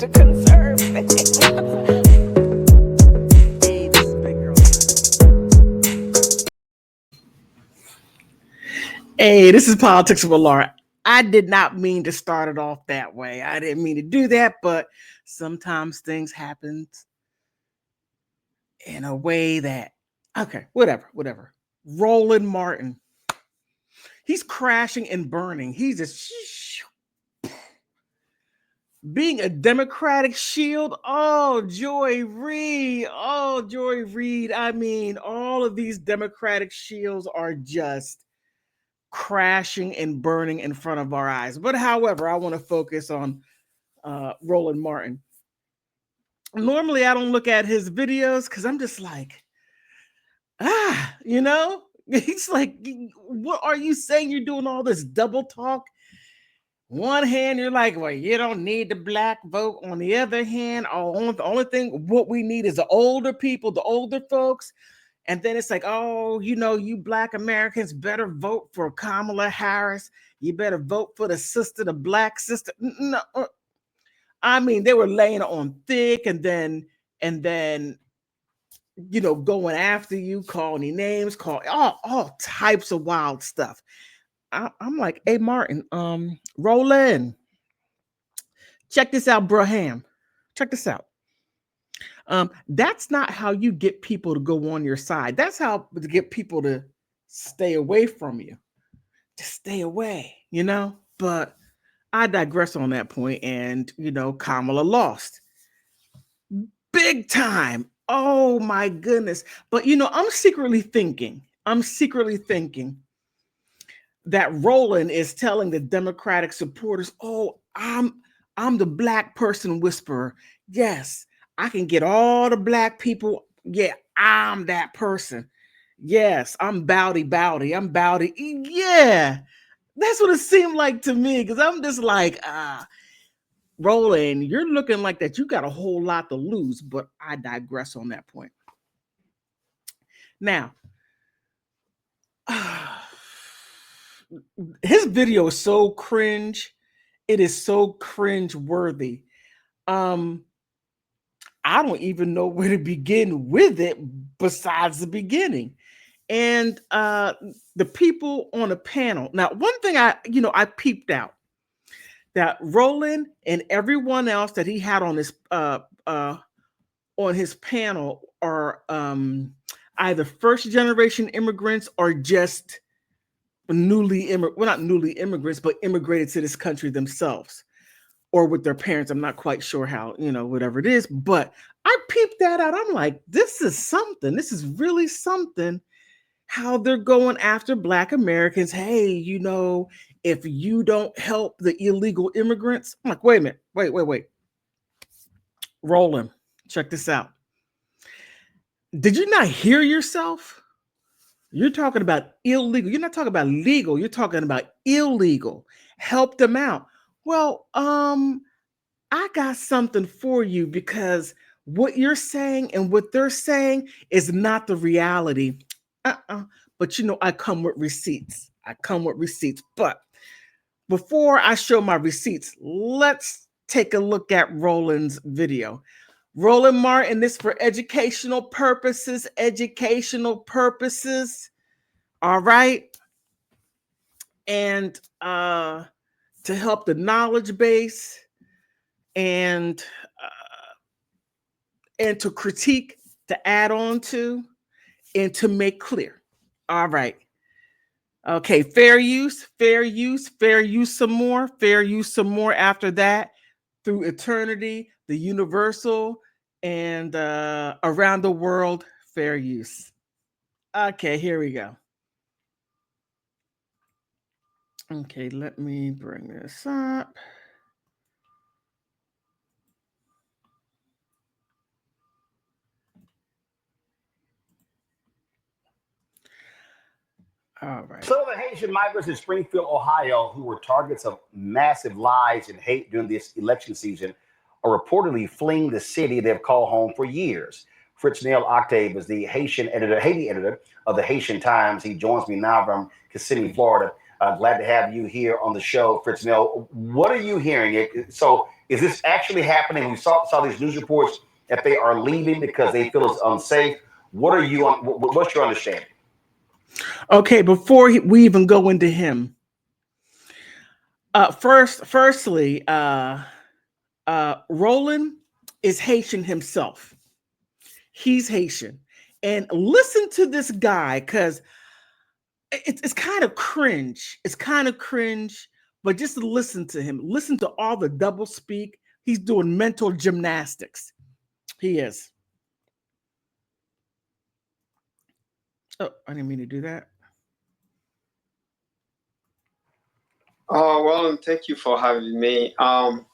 to conserve. Hey, this is Politics with Laura. I did not mean to start it off that way. I didn't mean to do that, but sometimes things happen in a way that, okay, whatever. Roland Martin. He's crashing and burning. He's just being a Democratic shield. Oh, Joy Reid. I mean, all of these Democratic shields are just crashing and burning in front of our eyes. But however, I want to focus on Roland Martin. Normally, I don't look at his videos because I'm just like, he's like, what are you saying? You're doing all this double talk. One hand, you're like, well, you don't need the black vote. On the other hand, the only thing what we need is the older people, the older folks. And then it's like, oh, you Black Americans better vote for Kamala Harris. You better vote for the black sister. No, I mean, they were laying it on thick and then going after you, calling you names, all types of wild stuff. I'm like, hey, Martin, Roland, check this out, Braham. Check this out. That's not how you get people to go on your side. That's how to get people to stay away from you. Just stay away, But I digress on that point, and Kamala lost. Big time. Oh my goodness. But I'm secretly thinking that Roland is telling the Democratic supporters, oh, I'm the black person whisperer. Yes, I can get all the black people. Yeah, I'm that person. Yes, I'm Bowdy. I'm Bowdy. Yeah, that's what it seemed like to me, because I'm just like, Roland, you're looking like that. You got a whole lot to lose, but I digress on that point. Now, his video is so cringe. It is so cringe worthy. I don't even know where to begin with it besides the beginning. And the people on the panel. Now, one thing I peeped out, that Roland and everyone else that he had on his panel are either first generation immigrants or just not newly immigrants, but immigrated to this country themselves or with their parents. I'm not quite sure how, whatever it is, but I peeped that out. I'm like, this is something. This is really something, how they're going after Black Americans. Hey, if you don't help the illegal immigrants. I'm like, wait a minute. Wait. Roland, check this out. Did you not hear yourself? You're talking about illegal. You're not talking about legal. You're talking about illegal. Help them out. Well, I got something for you, because what you're saying and what they're saying is not the reality. But I come with receipts. But before I show my receipts, let's take a look at Roland's video. Roland Martin, this for educational purposes. All right. And to help the knowledge base and to critique, to add on to, and to make clear. All right. Okay, fair use some more after that, through eternity, the universal, and around the world, fair use. Okay, here we go. Okay, let me bring this up. All right. Some of the Haitian migrants in Springfield, Ohio, who were targets of massive lies and hate during this election season, are reportedly fleeing the city they've called home for years. Fritz Neil Octave is the Haiti editor of the Haitian Times. He joins me now from Kissimmee, Florida. Glad to have you here on the show, Fritz Mill. What are you hearing? So, is this actually happening? We saw these news reports that they are leaving because they feel it's unsafe. What are you on? What's your understanding? Okay, before we even go into him, firstly, Roland is Haitian himself. He's Haitian, and listen to this guy because it's kind of cringe. It's kind of cringe, but just listen to him. Listen to all the double speak. He's doing mental gymnastics. He is. Oh, I didn't mean to do that. Oh, well, thank you for having me.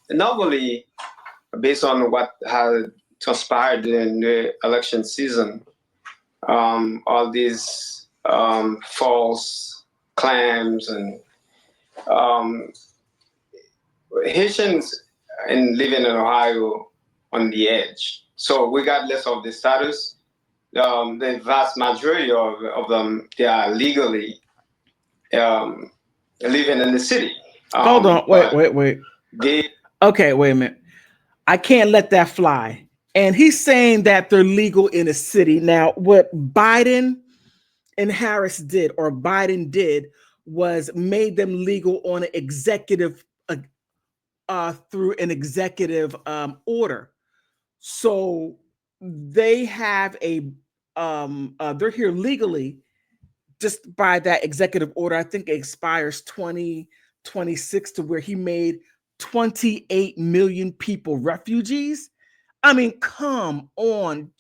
Normally, based on what had transpired in the election season, all these false claims and Haitians and living in Ohio on the edge. So regardless of the status, the vast majority of them, they are legally living in the city. Hold on, wait. Okay, wait a minute. I can't let that fly. And he's saying that they're legal in a city. Now, what Biden and Harris did, or Biden did, was made them legal on an executive through an executive order. So they have they're here legally just by that executive order. I think it expires 2026, to where he made 28 million people refugees. I mean, come on,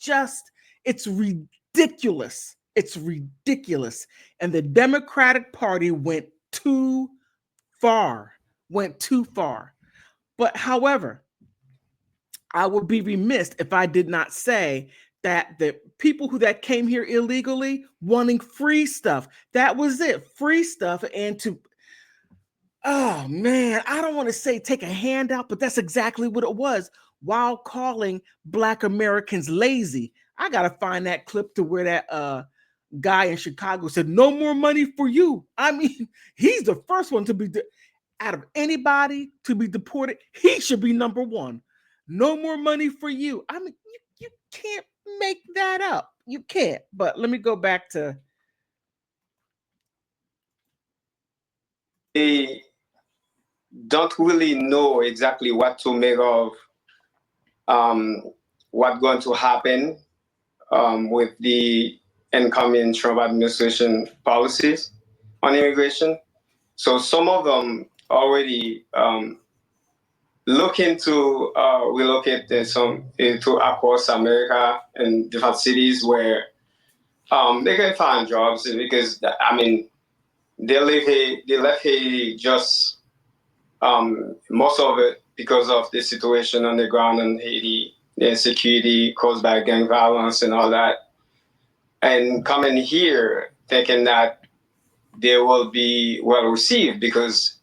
it's ridiculous. It's ridiculous. And the Democratic Party went too far. But however, I would be remiss if I did not say that the people that came here illegally wanting free stuff, that was it, free stuff. And oh man, I don't want to say take a handout, but that's exactly what it was, while calling Black Americans lazy. I got to find that clip to where that guy in Chicago said, "No more money for you." I mean, he's the first one to be, out of anybody to be deported, he should be number one. No more money for you. I mean, you can't make that up. You can't. But let me go back to. They don't really know exactly what to make of what's going to happen with the incoming Trump administration policies on immigration. So some of them already looking to relocate to across America in different cities where they can find jobs, because I mean they left Haiti just most of it because of the situation on the ground in Haiti, the insecurity caused by gang violence and all that, and coming here thinking that they will be well received because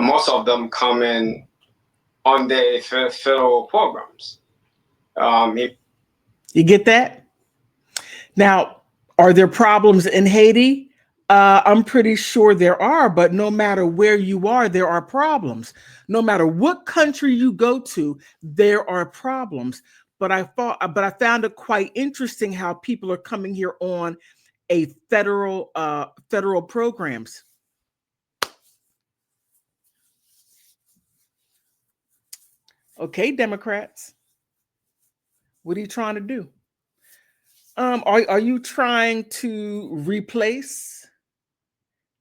most of them come in on the federal programs. You get that? Now, are there problems in Haiti? I'm pretty sure there are, but no matter where you are, there are problems. No matter what country you go to, there are problems. But I found it quite interesting how people are coming here on a federal programs. Okay, Democrats, what are you trying to do? Are you trying to replace?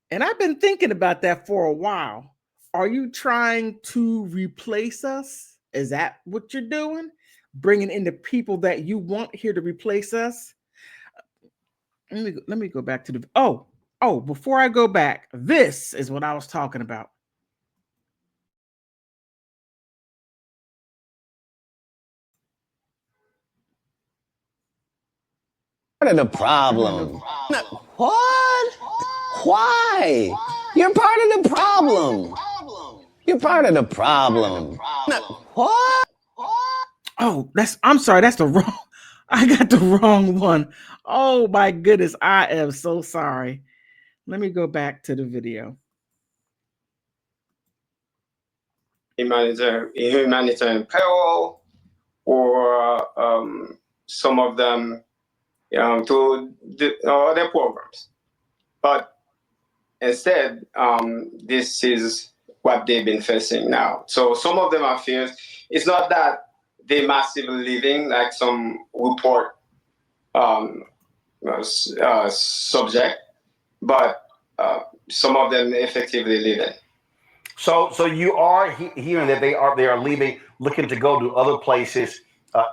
And I've been thinking about that for a while. Are you trying to replace us? Is that what you're doing? Bringing in the people that you want here to replace us? Let me go back to the before I go back, this is what I was talking about. Part of the problem. What? Why? You're part of the problem. You're part of the problem. What? Oh, I'm sorry, that's the wrong. I got the wrong one. Oh my goodness, I am so sorry. Let me go back to the video. humanitarian peril, or some of them to other programs. But instead, this is what they've been facing now. So some of them are fears. It's not that they massively leaving, like some report um, subject, but some of them effectively leaving. So you are hearing that they are leaving, looking to go to other places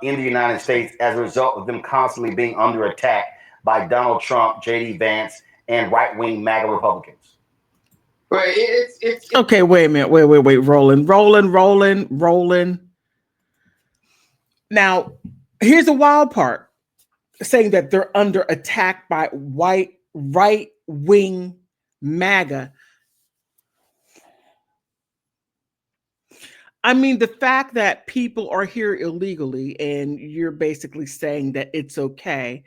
in the United States as a result of them constantly being under attack by Donald Trump, J.D. Vance, and right-wing MAGA Republicans. Well, it's Okay, wait a minute. Wait. Roland. Now, here's the wild part. Saying that they're under attack by right-wing MAGA. I mean, the fact that people are here illegally and you're basically saying that it's okay.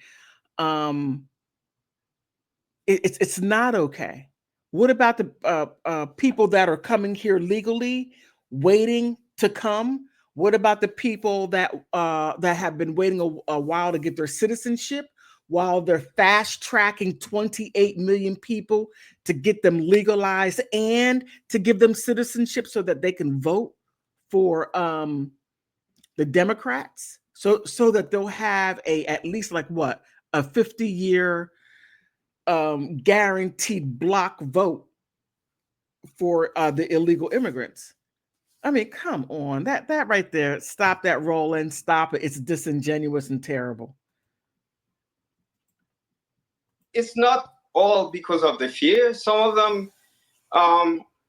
It's not okay. What about the people that are coming here legally, waiting to come? What about the people that have been waiting a while to get their citizenship, while they're fast tracking 28 million people to get them legalized and to give them citizenship so that they can vote for the Democrats, so that they'll have at least like what, a 50-year guaranteed block vote for the illegal immigrants. I mean, come on, that right there, stop that, Roland, stop it. It's disingenuous and terrible. It's not all because of the fear. Some of them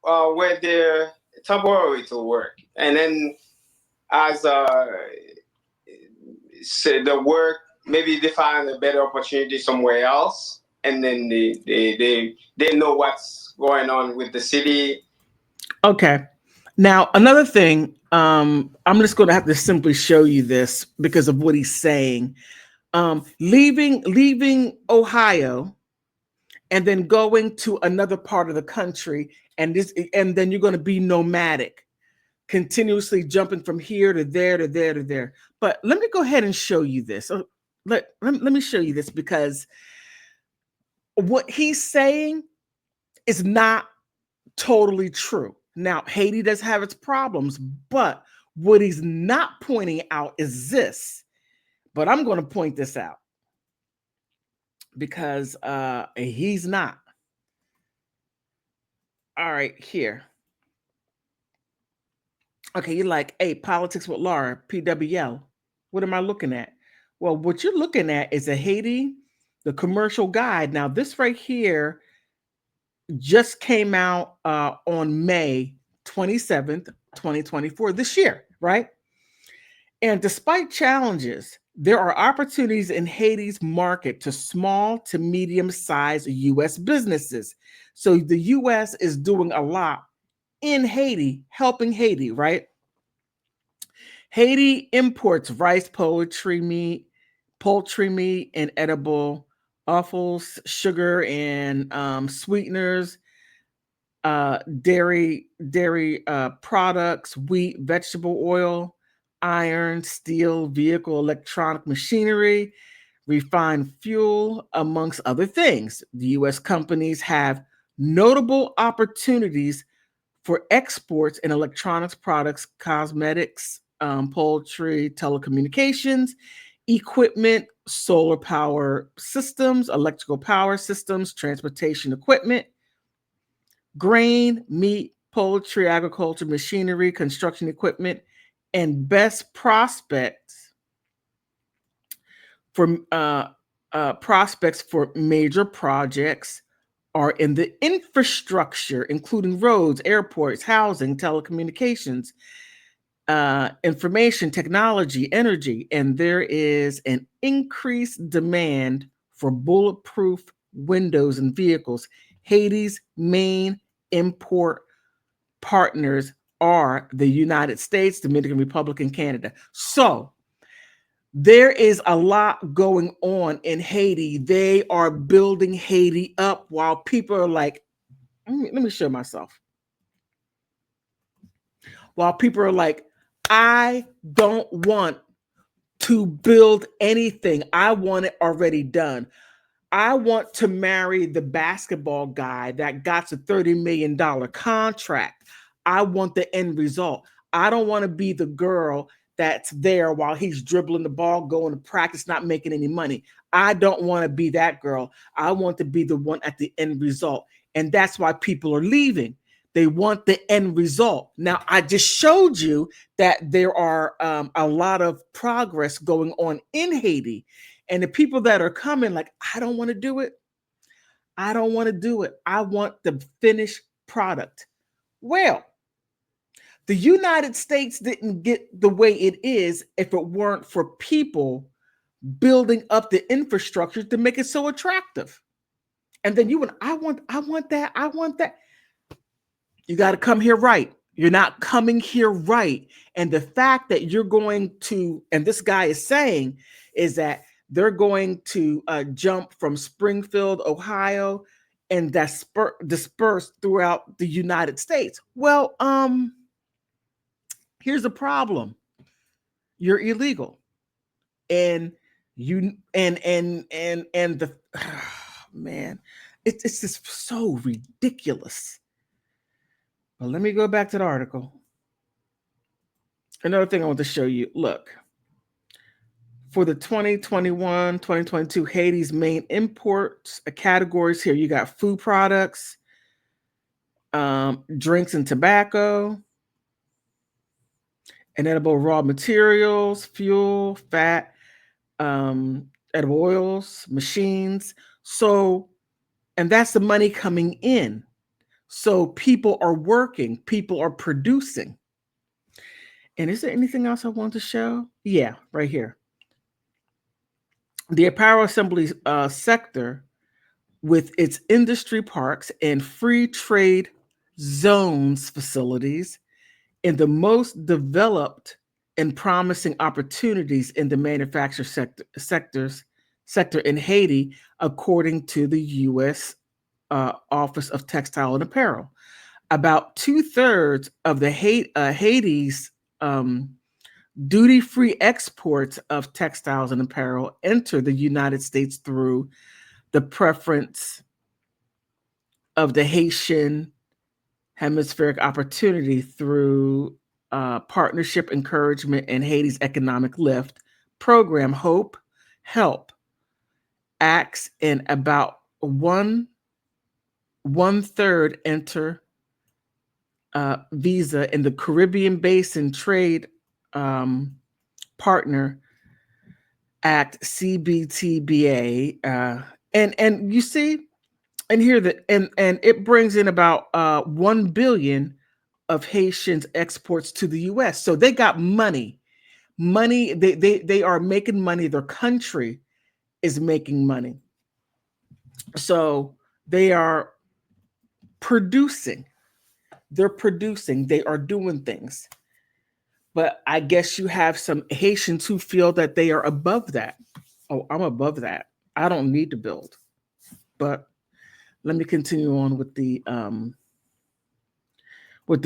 were there temporarily to work, and then as say the work, maybe they find a better opportunity somewhere else, and then they know what's going on with the city. Okay. Now, another thing, I'm just going to have to simply show you this because of what he's saying. Leaving Ohio and then going to another part of the country, and then you're going to be nomadic, continuously jumping from here to there to there to there. But let me go ahead and show you this. Let me show you this, because what he's saying is not totally true. Now, Haiti does have its problems, but what he's not pointing out is this. But I'm going to point this out because he's not. All right, here. Okay, you're like, hey, Politics with Laura, PWL. What am I looking at? Well, what you're looking at is a Haiti, the commercial guide. Now, this right here just came out on May 27th, 2024, this year, right? And despite challenges, there are opportunities in Haiti's market to small to medium-sized U.S. businesses. So the U.S. is doing a lot in Haiti, helping Haiti, right? Haiti imports rice, poultry meat, and edible offals, sugar and sweeteners, dairy products, wheat, vegetable oil, iron, steel, vehicle, electronic machinery, refined fuel, amongst other things. The U.S. companies have notable opportunities for exports in electronics products, cosmetics, poultry, telecommunications, equipment, solar power systems, electrical power systems, transportation equipment, grain, meat, poultry, agriculture, machinery, construction equipment, and best prospects for major projects are in the infrastructure, including roads, airports, housing, telecommunications, information technology, energy, and there is an increased demand for bulletproof windows and vehicles. Haiti's main import partners are the United States, Dominican Republic, and Canada. So there is a lot going on in Haiti. They are building Haiti up while people are like, let me show myself. while people are like, I don't want to build anything. I want it already done. I want to marry the basketball guy that got a $30 million contract. I want the end result. I don't want to be the girl that's there while he's dribbling the ball, going to practice, not making any money. I don't want to be that girl. I want to be the one at the end result. And that's why people are leaving. They want the end result. Now, I just showed you that there are a lot of progress going on in Haiti. And the people that are coming, like, I don't want to do it. I don't want to do it. I want the finished product. Well, the United States didn't get the way it is if it weren't for people building up the infrastructure to make it so attractive. And then I want that. You got to come here right. You're not coming here right. And the fact that you're going to, and this guy is saying, is that they're going to jump from Springfield, Ohio, and disperse throughout the United States. Well, here's the problem. You're illegal. And the man, it's just so ridiculous. Well, let me go back to the article. Another thing I want to show you. Look, for the 2021-2022 Haiti's main imports categories here, you got food products, drinks and tobacco, inedible raw materials, fuel, fat, edible oils, machines. So, and that's the money coming in. So people are working, people are producing. And is there anything else I want to show? Yeah, right here. The apparel assembly sector, with its industry parks and free trade zones facilities in the most developed and promising opportunities in the manufacturing sector in Haiti, according to the U.S. Office of Textile and Apparel. About 2/3 of the Haiti's duty-free exports of textiles and apparel enter the United States through the preference of the Haitian Hemispheric Opportunity through Partnership Encouragement and Haiti's Economic Lift Program, HELP, acts, and about one-third enter visa in the Caribbean Basin Trade Partner Act, CBTBA, and you see, and here that and it brings in about 1 billion of Haitians exports to the U.S. So they got money. They are making money. Their country is making money. So they are producing. They're producing. They are doing things. But I guess you have some Haitians who feel that they are above that. Oh, I'm above that. I don't need to build. But let me continue on with the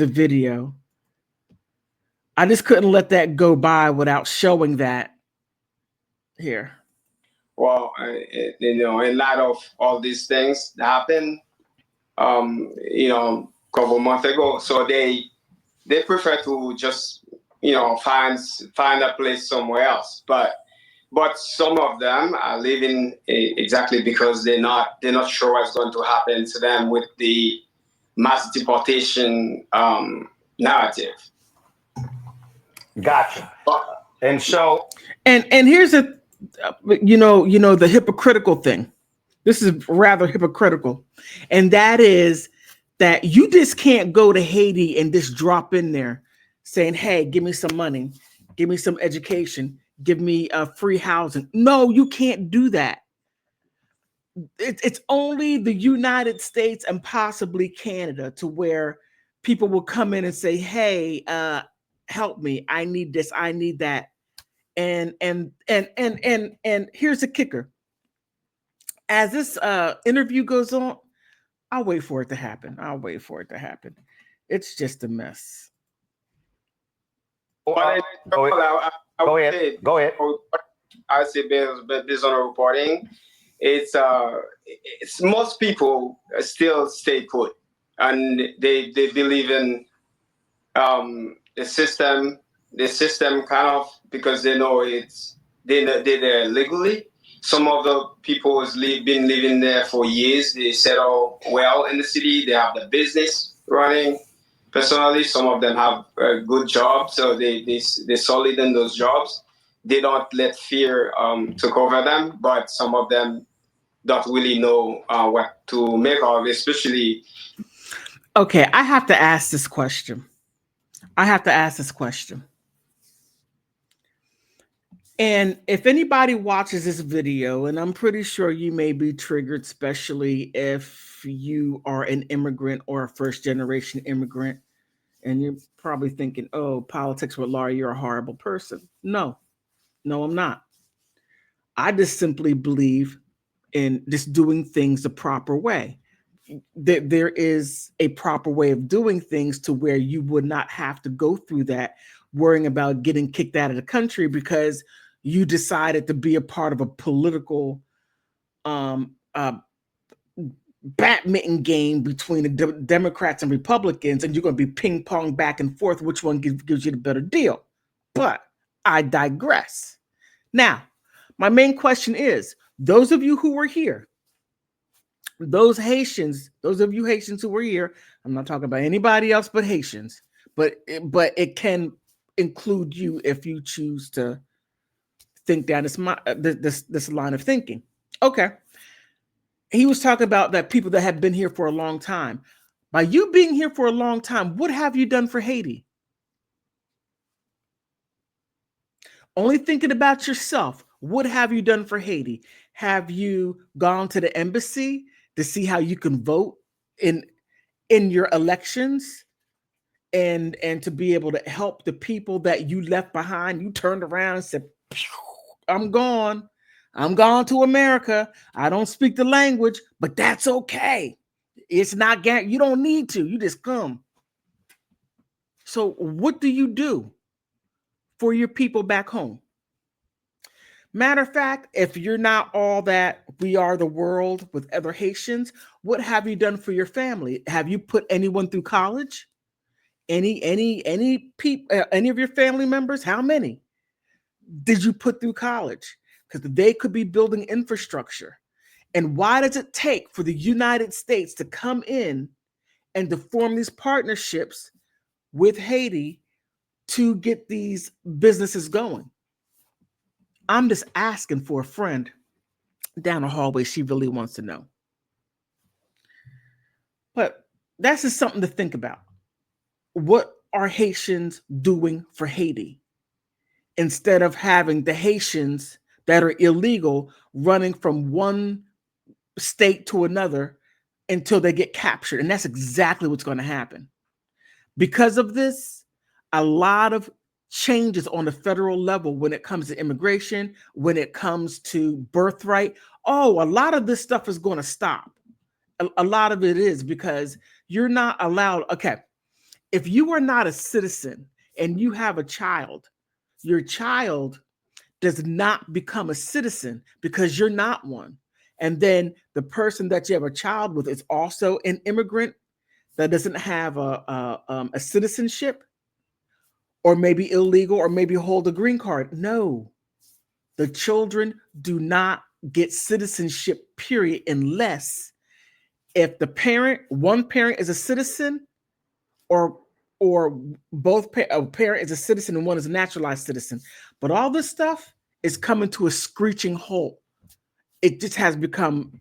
video. I just couldn't let that go by without showing that here. Well, in light of all these things that happened, a couple months ago, so they prefer to just find a place somewhere else. But some of them are leaving exactly because they're not sure what's going to happen to them with the mass deportation narrative. Gotcha. And so, and here's the hypocritical thing. This is rather hypocritical, and that is that you just can't go to Haiti and just drop in there saying, "Hey, give me some money, give me some education, give me free housing." No, you can't do that. It's only the United States and possibly Canada to where people will come in and say, "Hey, help me. I need this. I need that." And here's the kicker. As this interview goes on, I'll wait for it to happen. It's just a mess. But Go ahead. I Go would ahead. say, Go ahead. I say based on the reporting, it's most people still stay put, and they believe in the system. The system kind of, because they know they're there legally. Some of the people has been living there for years. They settle well in the city. They have the business running. Personally, some of them have a good jobs, so they solid in those jobs. They don't let fear take over them, but some of them don't really know what to make of, especially. Okay, I have to ask this question. And if anybody watches this video, and I'm pretty sure you may be triggered, especially if you are an immigrant or a first generation immigrant, and you're probably thinking, oh, politics with Laurie, you're a horrible person. No, I'm not. I just simply believe in just doing things the proper way. There is a proper way of doing things to where you would not have to go through that worrying about getting kicked out of the country because you decided to be a part of a political badminton game between the Democrats and Republicans, and you're going to be ping pong back and forth which one gives you the better deal. But I digress. Now, my main question is, those of you who were here, those of you Haitians who were here, I'm not talking about anybody else but Haitians, but it can include you if you choose to think down this line of thinking. Okay. He was talking about that people that have been here for a long time. By you being here for a long time, what have you done for Haiti? Only thinking about yourself. What have you done for Haiti? Have you gone to the embassy to see how you can vote in your elections and to be able to help the people that you left behind? You turned around and said, I'm gone to America. I don't speak the language, but that's okay. It's not you don't need to. You just come. So what do you do for your people back home? Matter of fact, if you're not all that we are the world with other Haitians, what have you done for your family? Have you put anyone through college? Any people, any of your family members? How many did you put through college? Because they could be building infrastructure. And why does it take for the United States to come in and to form these partnerships with Haiti to get these businesses going? I'm just asking for a friend down the hallway. She really wants to know. But that's just something to think about. What are Haitians doing for Haiti? Instead of having the Haitians that are illegal running from one state to another until they get captured. And that's exactly what's going to happen. Because of this, a lot of changes on the federal level when it comes to immigration, when it comes to birthright. Oh, a lot of this stuff is going to stop. A lot of it is because you're not allowed. Okay, if you are not a citizen and you have a child, your child does not become a citizen because you're not one. And then the person that you have a child with is also an immigrant that doesn't have a citizenship, or maybe illegal, or maybe hold a green card. No, the children do not get citizenship, period, unless if one parent is a citizen, or a parent is a citizen and one is a naturalized citizen. But all this stuff is coming to a screeching halt. It just has become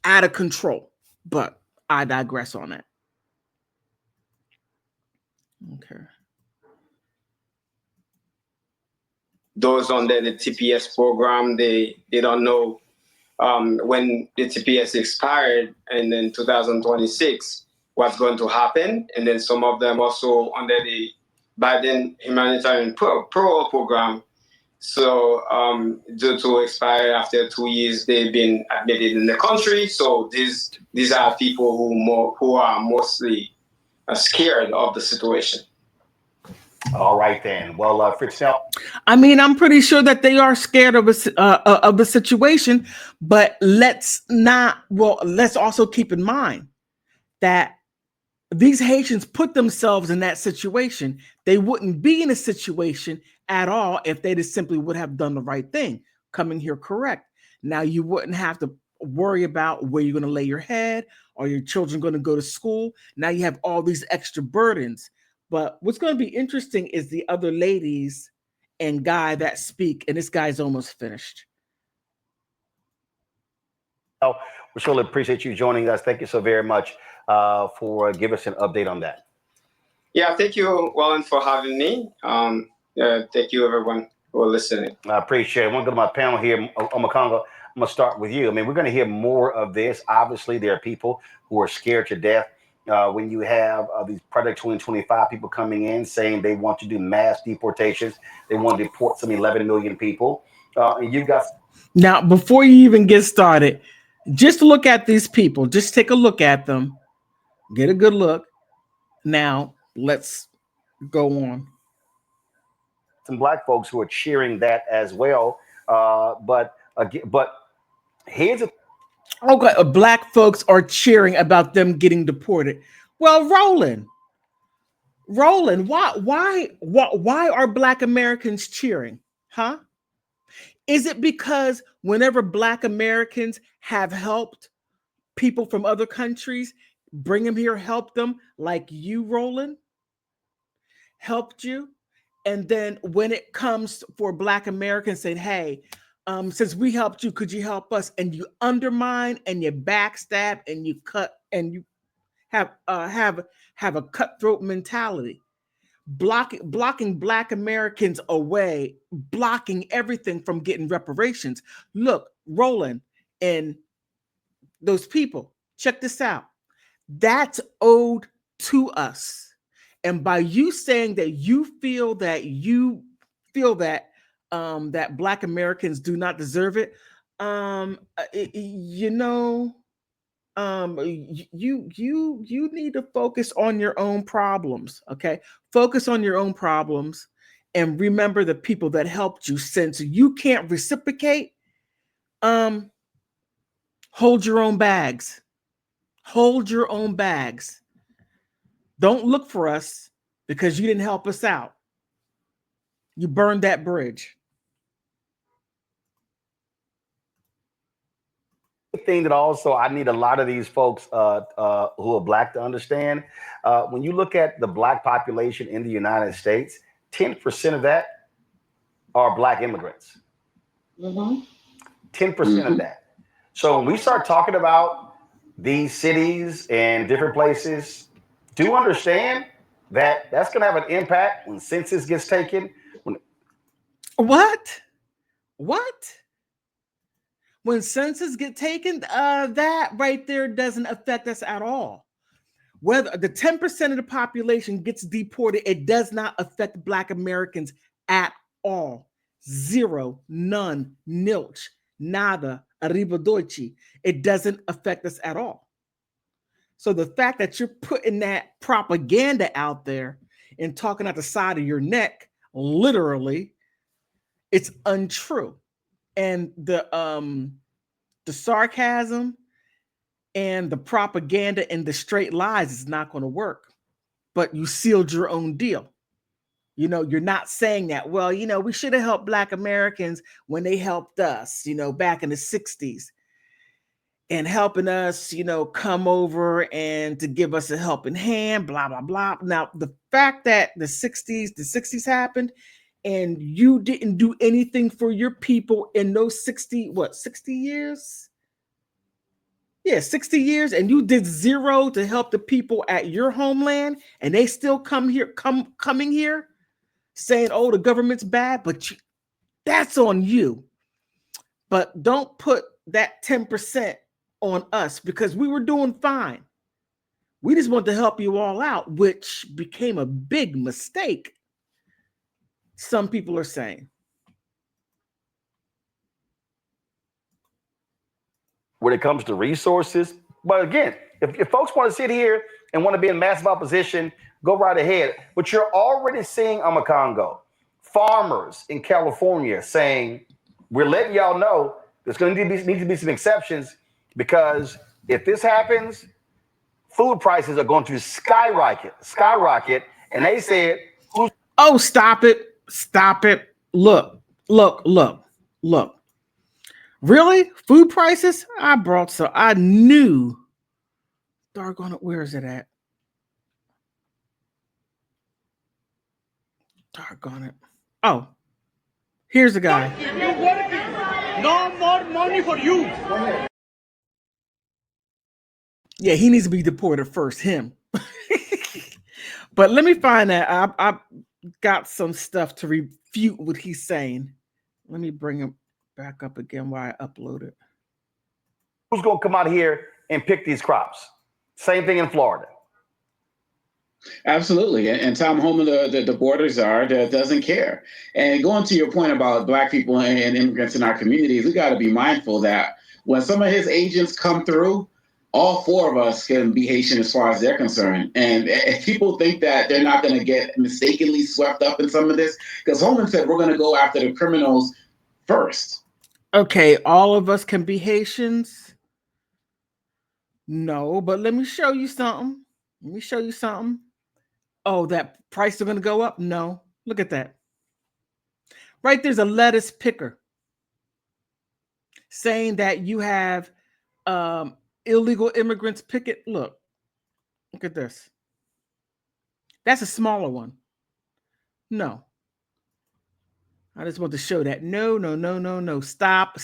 out of control. But I digress on that. Okay. Those under the TPS program, they don't know when the TPS expired, and then 2026, what's going to happen. And then some of them also under the Biden humanitarian parole program. So due to expire after 2 years, they've been admitted in the country. So these are people who are mostly scared of the situation. All right then. Well, Fritz, now I mean, I'm pretty sure that they are scared of the situation, but let's not. Well, let's also keep in mind that these Haitians put themselves in that situation. They wouldn't be in a situation at all if they just simply would have done the right thing, coming here correct. Now you wouldn't have to worry about where you're going to lay your head or your children going to go to school. Now you have all these extra burdens. But what's going to be interesting is the other ladies and guy that speak, and this guy's almost finished. we surely appreciate you joining us. Thank you so very much for giving us an update on that. Yeah, thank you, Roland, for having me. Thank you, everyone, for listening. I appreciate it. I want to go to my panel here, Omakongo. I'm going to start with you. I mean, we're going to hear more of this. Obviously, there are people who are scared to death. When you have these Project 2025 people coming in saying they want to do mass deportations, they want to deport some 11 million people. And you've got. Now, before you even get started, just look at these people. Just take a look at them. Get a good look. Now, let's go on. Some black folks who are cheering that as well. But here's a. Okay, black folks are cheering about them getting deported. Well, Roland, why are black Americans cheering? Huh? Is it because whenever black Americans have helped people from other countries, bring them here, help them, like you, Roland, helped you? And then when it comes for black Americans saying, hey, since we helped you, could you help us? And you undermine and you backstab and you cut and you have a cutthroat mentality, blocking black Americans away, blocking everything from getting reparations. Look, Roland and those people, check this out. That's owed to us. And by you saying that you feel that that black Americans do not deserve it, you need to focus on your own problems. Okay, focus on your own problems and remember the people that helped you. Since you can't reciprocate, hold your own bags. Hold your own bags. Don't look for us because you didn't help us out. You burned that bridge. The thing that also I need a lot of these folks who are black to understand. When you look at the black population in the United States, 10% of that are black immigrants. 10% of that. So when we start talking about these cities and different places, do understand that that's going to have an impact when census gets taken. What? When census get taken, that right there doesn't affect us at all. Whether the 10% of the population gets deported, it does not affect black Americans at all. Zero, none, nilch, nada, arrivederci. It doesn't affect us at all. So the fact that you're putting that propaganda out there and talking out the side of your neck, literally, it's untrue. And the sarcasm and the propaganda and the straight lies is not going to work. But you sealed your own deal. You know, you're not saying that, well, you know, we should have helped black Americans when they helped us, you know, back in the 60s. And helping us, you know, come over and to give us a helping hand, blah, blah, blah. Now, the fact that the 60s happened and you didn't do anything for your people in those 60 years? Yeah, 60 years, and you did zero to help the people at your homeland, and they still coming here saying, oh, the government's bad, but that's on you. But don't put that 10% on us because we were doing fine. We just want to help you all out, which became a big mistake, some people are saying. When it comes to resources, but again, If folks want to sit here and want to be in massive opposition, go right ahead. But you're already seeing Amakongo, farmers in California saying, we're letting y'all know there's going to need to be some exceptions, because if this happens, food prices are going to skyrocket. And they said, oh, stop it. Stop it. Look. Really? Food prices? I knew. Doggone it. Where is it at? Doggone it. Oh, here's the guy. No more money for you. Yeah, he needs to be deported first, him. But let me find that. I got some stuff to refute what he's saying. Let me bring him back up again while I upload it. who's going to come out here and pick these crops? Same thing in Florida. Absolutely. And Tom Homan, the border czar, doesn't care. And going to your point about Black people and immigrants in our communities, we got to be mindful that when some of his agents come through, all four of us can be Haitian as far as they're concerned. And if people think that they're not going to get mistakenly swept up in some of this, because Homan said we're going to go after the criminals first. Okay, all of us can be Haitians? No, but let me show you something. Oh, that price is going to go up? No. Look at that. Right there's a lettuce picker saying that you have illegal immigrants pick it. Look at this. That's a smaller one. No. I just want to show that. No. Stop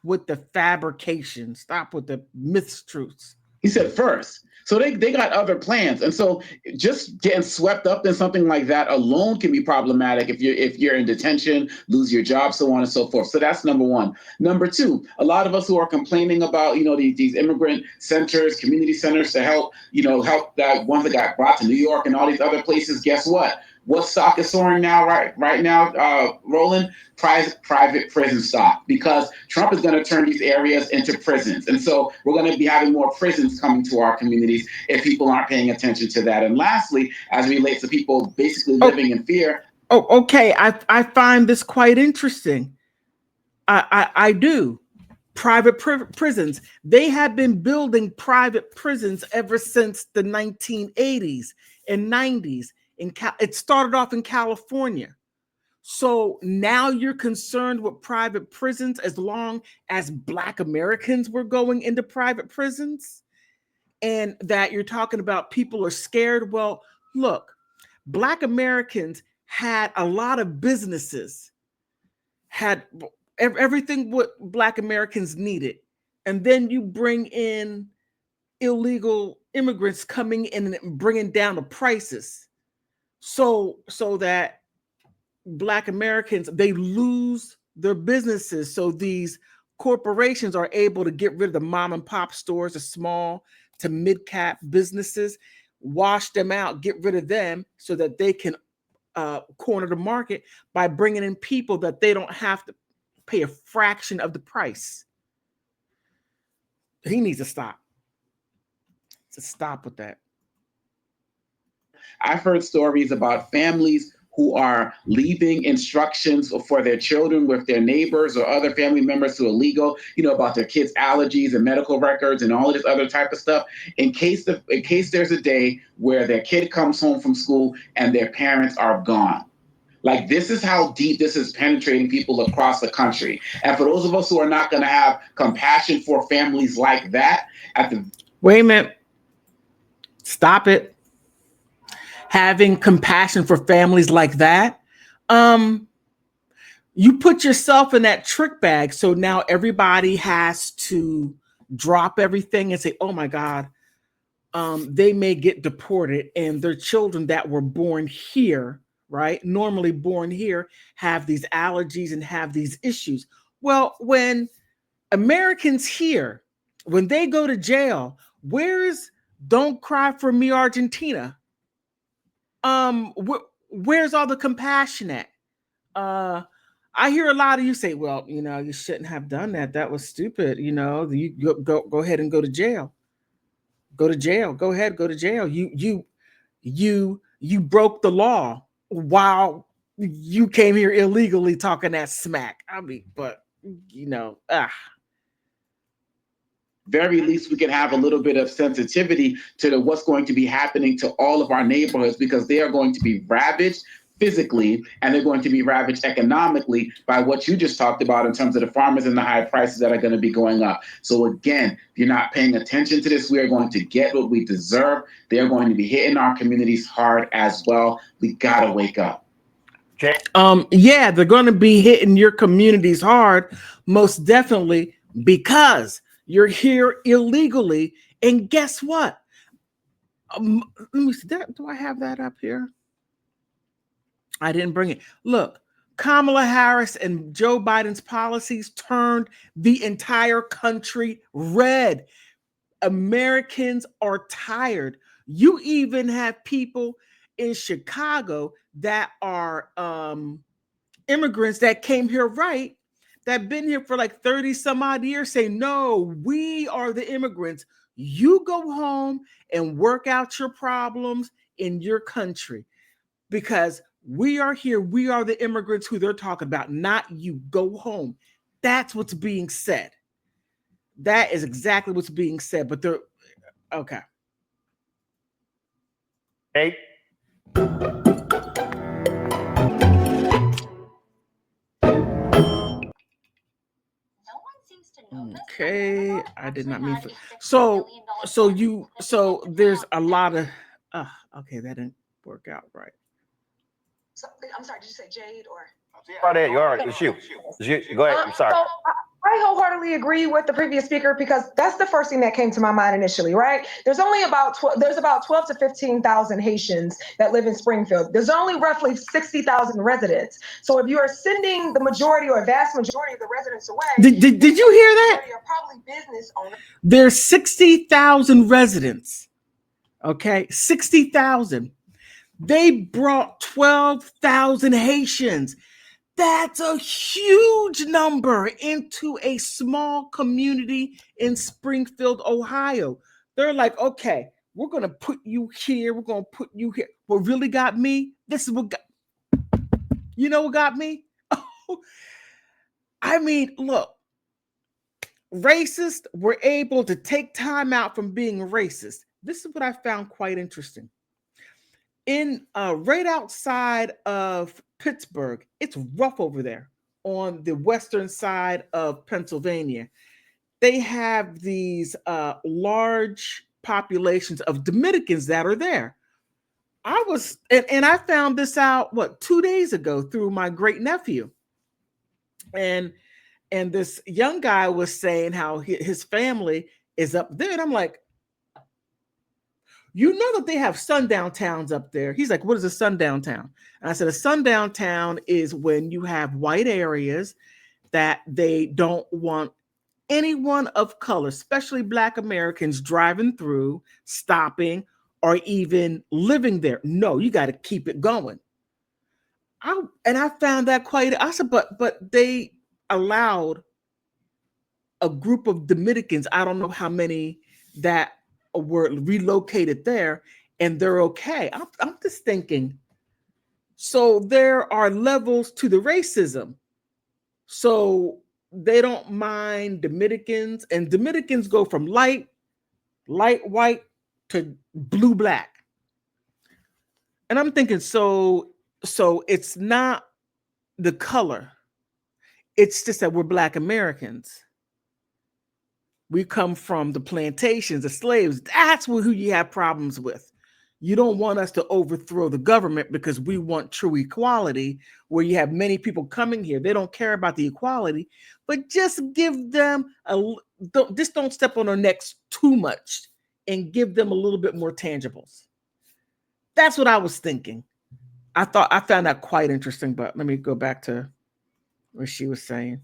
with the fabrication. Stop with the mistruths. He said first. So they got other plans. And so just getting swept up in something like that alone can be problematic if you're in detention, lose your job, so on and so forth. So that's number one. Number two, a lot of us who are complaining about, these immigrant centers, community centers to help that ones that got brought to New York and all these other places, guess what? What stock is soaring now, right now, Roland? Private prison stock, because Trump is going to turn these areas into prisons. And so we're going to be having more prisons coming to our communities if people aren't paying attention to that. And lastly, as it relates to people basically living in fear. Oh, okay. I find this quite interesting. I do. Private prisons. They have been building private prisons ever since the 1980s and 90s. It started off in California. So now you're concerned with private prisons as long as Black Americans were going into private prisons, and that you're talking about people are scared. Well, look, Black Americans had a lot of businesses, had everything what Black Americans needed. And then you bring in illegal immigrants coming in and bringing down the prices. So that Black Americans, they lose their businesses. So these corporations are able to get rid of the mom and pop stores, the small to mid-cap businesses, wash them out, get rid of them so that they can corner the market by bringing in people that they don't have to pay a fraction of the price. He needs to stop. Stop with that. I've heard stories about families who are leaving instructions for their children with their neighbors or other family members who are illegal, about their kids' allergies and medical records and all of this other type of stuff, in case there's a day where their kid comes home from school and their parents are gone. Like, this is how deep this is penetrating people across the country. And for those of us who are not going to have compassion for families like that, wait a minute. Stop it. Having compassion for families like that. You put yourself in that trick bag. So now everybody has to drop everything and say, oh my God, they may get deported, and their children that were born here, right? Normally born here, have these allergies and have these issues. Well, when Americans here, when they go to jail, where's Don't Cry for Me, Argentina? Where's all the compassion at? I hear a lot of you say, well, you shouldn't have done that. That was stupid. You go ahead and go to jail. Go to jail. Go ahead, go to jail. You broke the law while you came here illegally talking that smack. I mean, but very least we can have a little bit of sensitivity to what's going to be happening to all of our neighborhoods, because they are going to be ravaged physically and they're going to be ravaged economically by what you just talked about in terms of the farmers and the high prices that are going to be going up. So again, if you're not paying attention to this, we are going to get what we deserve. They're going to be hitting our communities hard as well. We got to wake up. Okay. Yeah, they're going to be hitting your communities hard, most definitely, because you're here illegally. And guess what? Let me see that. Do I have that up here? I didn't bring it. Look, Kamala Harris and Joe Biden's policies turned the entire country red. Americans are tired. You even have people in Chicago that are immigrants that came here, right? That been here for like 30 some odd years, say, no, we are the immigrants. You go home and work out your problems in your country, because we are here. We are the immigrants who they're talking about, not you. Go home. That's what's being said. That is exactly what's being said. But they're okay. Hey. Okay, I did not mean for, so there's a lot of okay, that didn't work out right. So, I'm sorry, did you say Jade or? Right there, you are. It's you. Go ahead. I'm sorry. So I wholeheartedly agree with the previous speaker, because that's the first thing that came to my mind initially, right? There's only about 12 to 15,000 Haitians that live in Springfield. There's only roughly 60,000 residents. So if you are sending the majority or a vast majority of the residents away, did you hear that? You're probably business owners. There's 60,000 residents. Okay, 60,000. They brought 12,000 Haitians. That's a huge number into a small community in Springfield, Ohio. They're like, okay, we're going to put you here. We're going to put you here. What really got me? This is what got, you know what got me? I mean, look, racists were able to take time out from being racist. This is what I found quite interesting. In right outside of Pittsburgh, it's rough over there on the western side of Pennsylvania. They have these large populations of Dominicans that are there. And I found this out 2 days ago through my great nephew, and this young guy was saying how his family is up there, and I'm like, you know that they have sundown towns up there. He's like, what is a sundown town? And I said, a sundown town is when you have white areas that they don't want anyone of color, especially Black Americans, driving through, stopping, or even living there. No, you got to keep it going. I found that I said, but they allowed a group of Dominicans, I don't know how many, that were relocated there, and they're okay. I'm just thinking, so there are levels to the racism. So they don't mind Dominicans, and Dominicans go from light white to blue black. And I'm thinking, so it's not the color. It's just that we're Black Americans. We come from the plantations, the slaves. That's who you have problems with. You don't want us to overthrow the government because we want true equality, where you have many people coming here. They don't care about the equality, but just give them don't step on their necks too much, and give them a little bit more tangibles. That's what I was thinking. I found that quite interesting, but let me go back to what she was saying.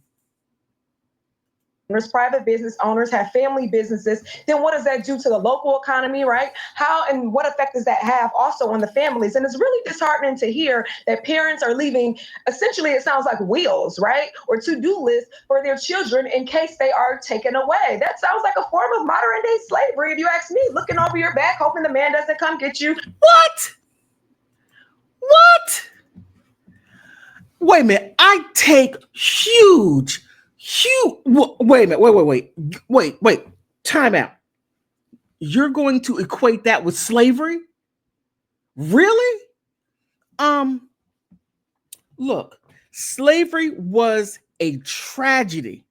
private business owners have family businesses, then what does that do to the local economy, right? How and what effect does that have also on the families? And it's really disheartening to hear that parents are leaving, essentially, it sounds like wheels, right? Or to-do lists for their children in case they are taken away. That sounds like a form of modern day slavery, if you ask me, looking over your back, hoping the man doesn't come get you. What? Wait a minute. I take huge. Wait a minute. Wait. Time out. You're going to equate that with slavery? Really? Look, slavery was a tragedy,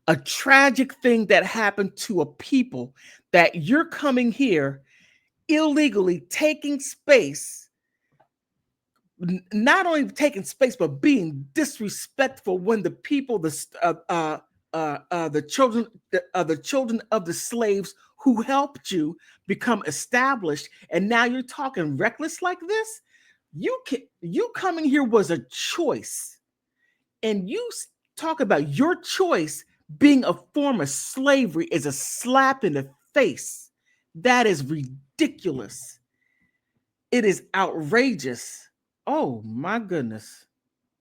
a tragic thing that happened to a people that you're coming here illegally taking space, not only taking space, but being disrespectful when the people, the children of the slaves who helped you become established, and now you're talking reckless like this. You coming here was a choice, and you talk about your choice being a form of slavery is a slap in the face. That is ridiculous. It is outrageous. Oh my goodness.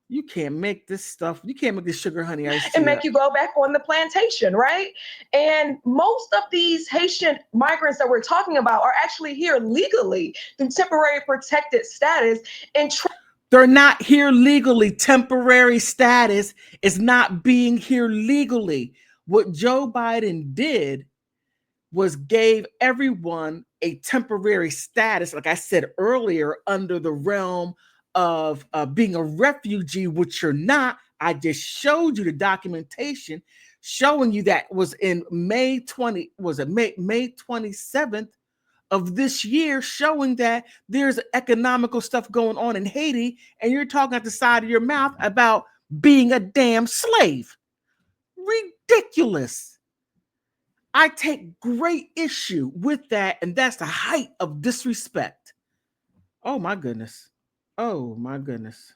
You can't make this stuff. You can't make this sugar honey iced tea and make you go back on the plantation, right? And most of these Haitian migrants that we're talking about are actually here legally through temporary protected status. And they're not here legally. Temporary status is not being here legally. What Joe Biden did was gave everyone a temporary status, like I said earlier, under the realm of being a refugee, which you're not. I just showed you the documentation showing you that was in May 27th of this year, showing that there's economical stuff going on in Haiti, and you're talking at the side of your mouth about being a damn slave. Ridiculous. I take great issue with that, and that's the height of disrespect. Oh my goodness. Oh my goodness.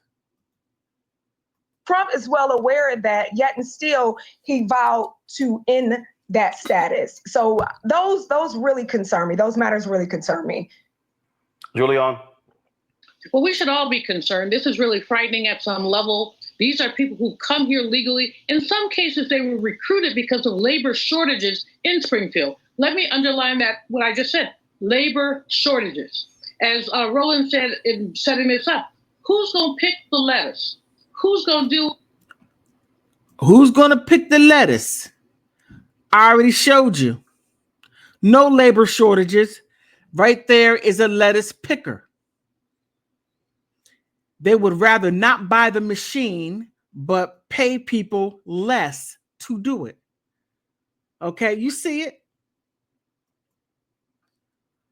Trump is well aware of that, yet and still he vowed to end that status. So those really concern me. Those matters really concern me. Julian? Well, we should all be concerned. This is really frightening at some level. These are people who come here legally. In some cases, they were recruited because of labor shortages in Springfield. Let me underline that, what I just said, labor shortages. As Roland said in setting this up, who's going to pick the lettuce? Who's going to pick the lettuce? I already showed you. No labor shortages. Right there is a lettuce picker. They would rather not buy the machine, but pay people less to do it. Okay, you see it?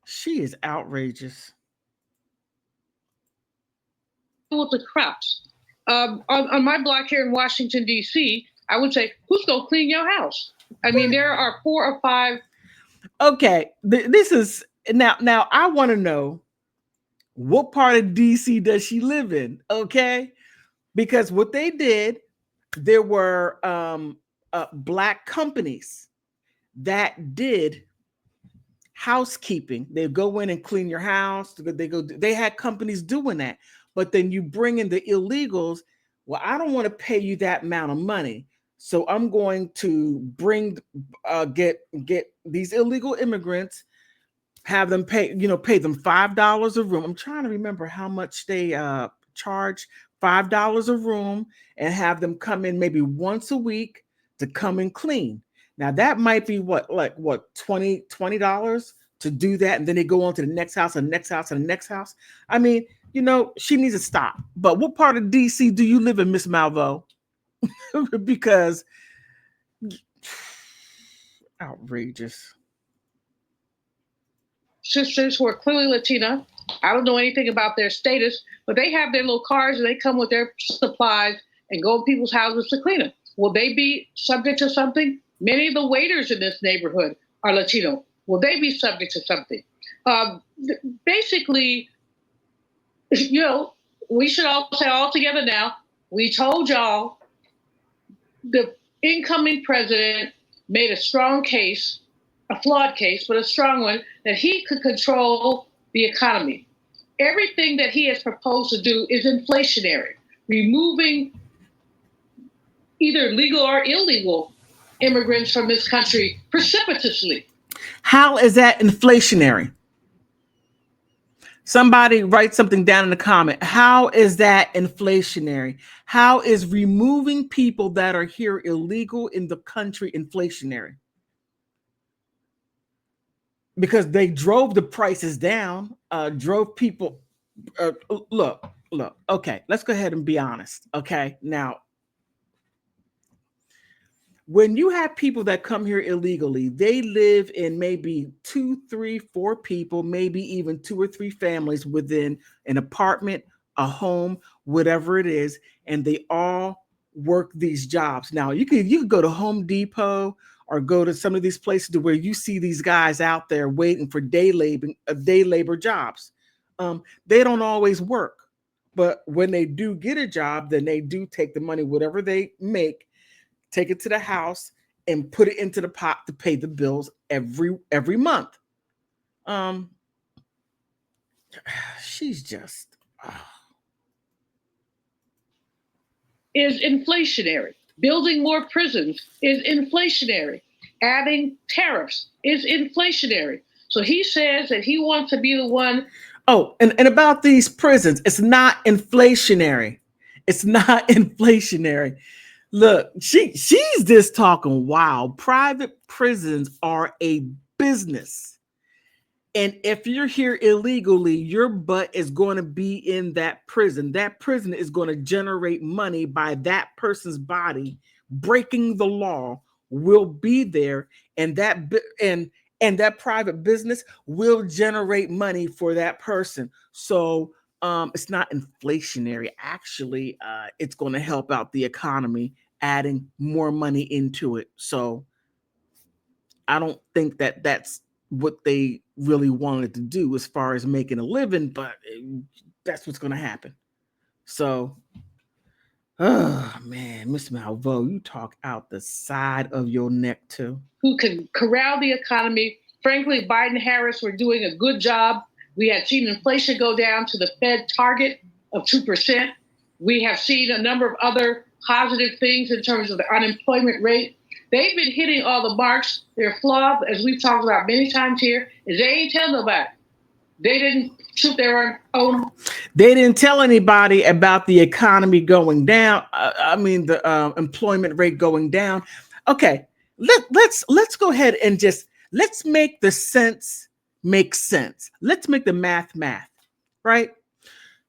She is outrageous. with the crops? On my block here in Washington, D.C., I would say, who's going to clean your house? I mean, there are 4 or 5. Okay, this is now I want to know, what part of DC does she live in? Okay, because what they did, there were black companies that did housekeeping. They go in and clean your house. They had companies doing that, but then you bring in the illegals. Well, I don't want to pay you that amount of money, so I'm going to get these illegal immigrants, have them pay them $5 a room. I'm trying to remember how much they charge. $5 a room, and have them come in maybe once a week to come and clean. Now that might be $20 to do that, and then they go on to the next house and next house and the next house. I mean, she needs to stop. But what part of DC do you live in, Miss Malvo? Because outrageous. Sisters who are clearly Latina. I don't know anything about their status, but they have their little cars and they come with their supplies and go to people's houses to clean them. Will they be subject to something? Many of the waiters in this neighborhood are Latino. Will they be subject to something? Basically, we should all say all together now, we told y'all the incoming president made a strong case, a flawed case, but a strong one, that he could control the economy. Everything that he has proposed to do is inflationary, removing either legal or illegal immigrants from this country precipitously. How is that inflationary? Somebody write something down in the comment. How is that inflationary? How is removing people that are here illegal in the country inflationary? Because they drove the prices down, drove people. Look. Okay, let's go ahead and be honest. Okay, now, when you have people that come here illegally, they live in maybe 2, 3, 4 people, maybe even 2 or 3 families within an apartment, a home, whatever it is, and they all work these jobs. Now, you could go to Home Depot or go to some of these places to where you see these guys out there waiting for day labor jobs. They don't always work, but when they do get a job, then they do take the money, whatever they make, take it to the house and put it into the pot to pay the bills every month. She's just is inflationary. Building more prisons is inflationary. Adding tariffs is inflationary. So he says that he wants to be the one. Oh, and about these prisons, it's not inflationary. It's not inflationary. Look, she's just talking wild. Private prisons are a business. And if you're here illegally, your butt is going to be in that prison. That prison is going to generate money by that person's body. Breaking the law will be there, and that private business will generate money for that person. So it's not inflationary. Actually, it's going to help out the economy, adding more money into it. So I don't think that that's what they really wanted to do as far as making a living, but that's what's going to happen. So, oh man, Miss Malvo, you talk out the side of your neck too. Who can corral the economy. Frankly, Biden and Harris were doing a good job. We had seen inflation go down to the Fed target of 2%. We have seen a number of other positive things in terms of the unemployment rate. They've been hitting all the marks. They're flawed, as we've talked about many times here, is they ain't tell nobody. They didn't shoot their own. They didn't tell anybody about the economy going down. The employment rate going down. Okay, let's go ahead and just let's make the sense make sense. Let's make the math, right?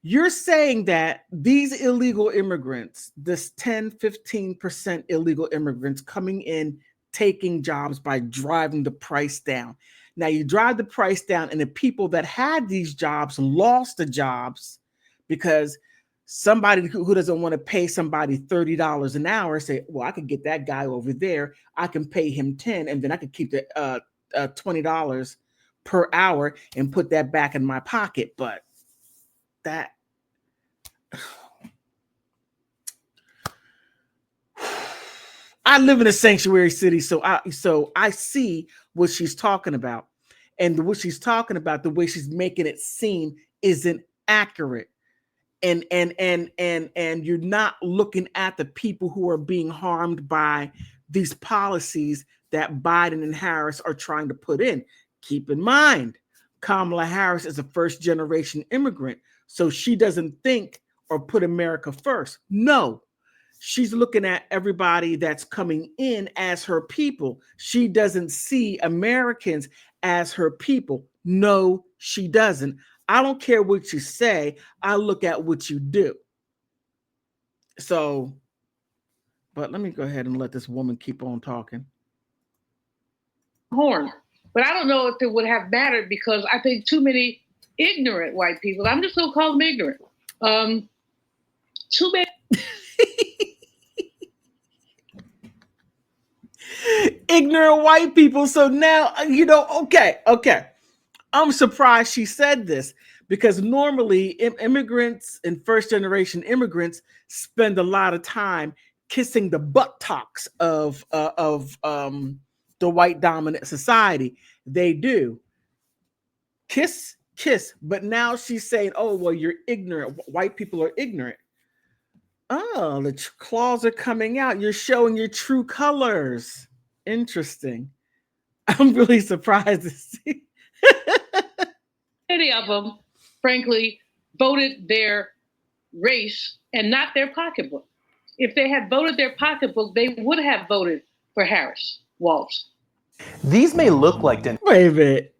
You're saying that these illegal immigrants, this 10, 15% illegal immigrants coming in, taking jobs by driving the price down. Now you drive the price down, and the people that had these jobs lost the jobs because somebody who doesn't want to pay somebody $30 an hour say, well, I could get that guy over there. I can pay him 10, and then I could keep the $20 per hour and put that back in my pocket. But that I live in a sanctuary city, so I see what she's talking about, and what she's talking about, the way she's making it seem isn't accurate, and you're not looking at the people who are being harmed by these policies that Biden and Harris are trying to put in. Keep in mind, Kamala Harris is a first-generation immigrant, so she doesn't think or put America first. No. She's looking at everybody that's coming in as her people. She doesn't see Americans as her people. No, she doesn't. I don't care what you say. I look at what you do. So, but let me go ahead and let this woman keep on talking. Horn. But I don't know if it would have mattered, because I think too many ignorant white people, I'm just going to call them ignorant, too many ignorant white people. So now, okay. I'm surprised she said this, because normally immigrants and first-generation immigrants spend a lot of time kissing the buttocks of the white dominant society. They do. Kiss, but now she's saying, oh, well, you're ignorant. White people are ignorant. Oh, the claws are coming out. You're showing your true colors. Interesting. I'm really surprised to see. Many of them, frankly, voted their race and not their pocketbook. If they had voted their pocketbook, they would have voted for Harris Walsh. These may look like Wait a minute.